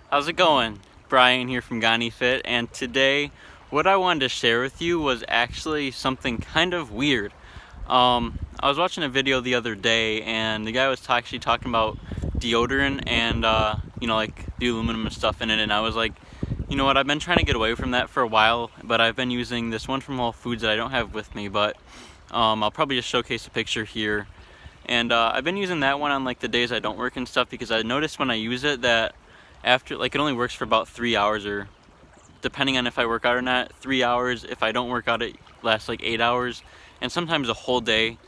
How's it going? Brian here from GaniFit, and today what I wanted to share with you was actually something kind of weird. I was watching a video the other day and the guy was actually talking about deodorant and like the aluminum and stuff in it, and I was like, you know what, I've been trying to get away from that for a while, but I've been using this one from Whole Foods that I don't have with me, but I'll probably just showcase a picture here. And I've been using that one on like the days I don't work and stuff, because I noticed when I use it that after, like, it only works for about 3 hours, or depending on if I work out or not, 3 hours. If I don't work out, it lasts like 8 hours, and sometimes a whole day.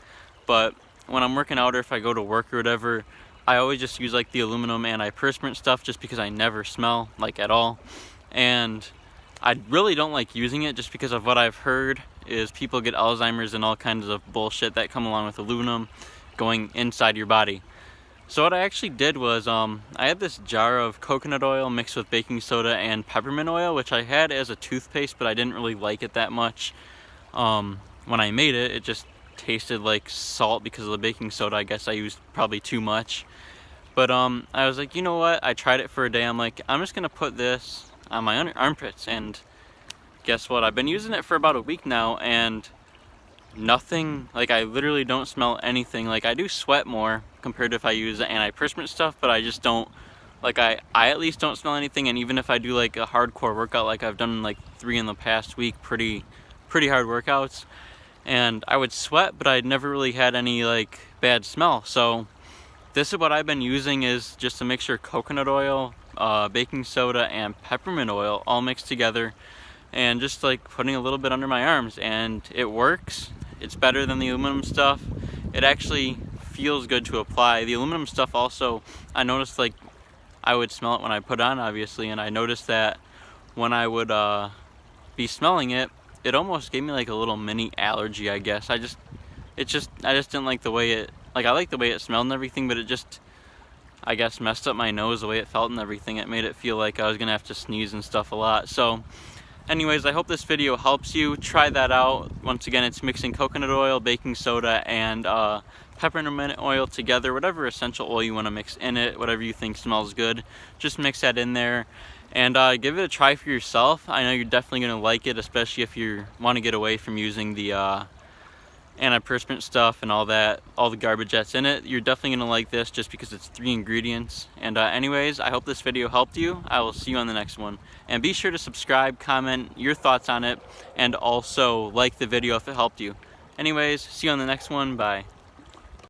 But when I'm working out or if I go to work or whatever, I always just use like the aluminum antiperspirant stuff, just because I never smell like at all. And I really don't like using it just because of what I've heard is people get Alzheimer's and all kinds of bullshit that come along with aluminum going inside your body. So what I actually did was I had this jar of coconut oil mixed with baking soda and peppermint oil, which I had as a toothpaste, but I didn't really like it that much. When I made it, it just tasted like salt because of the baking soda. I guess I used probably too much. But I was like, you know what? I tried it for a day. I'm like, I'm just gonna put this on my armpits, and guess what? I've been using it for about a week now, and nothing, like, I literally don't smell anything. Like, I do sweat more compared to if I use the antiperspirant stuff, but I just don't, like, I at least don't smell anything. And even if I do like a hardcore workout, like I've done like 3 in the past week, pretty hard workouts, and I would sweat, but I'd never really had any like bad smell. So this is what I've been using, is just a mixture of coconut oil, baking soda, and peppermint oil all mixed together, and just like putting a little bit under my arms, and it works. It's better than the aluminum stuff. It actually feels good to apply. The aluminum stuff also, I noticed, like, I would smell it when I put it on, obviously, and I noticed that when I would be smelling it, it almost gave me like a little mini allergy, I guess. I just didn't like the way it, like, I like the way it smelled and everything, but it just, I guess, messed up my nose, the way it felt and everything. It made it feel like I was gonna have to sneeze and stuff a lot. So anyways, I hope this video helps you. Try that out. Once again, it's mixing coconut oil, baking soda, and peppermint oil together. Whatever essential oil you want to mix in it, whatever you think smells good, just mix that in there and give it a try for yourself. I know you're definitely going to like it, especially if you want to get away from using the antiperspirant stuff and all that, all the garbage that's in it. You're definitely going to like this just because it's 3 ingredients. And anyways, I hope this video helped you. I will see you on the next one. And be sure to subscribe, comment your thoughts on it, and also like the video if it helped you. Anyways, see you on the next one. Bye.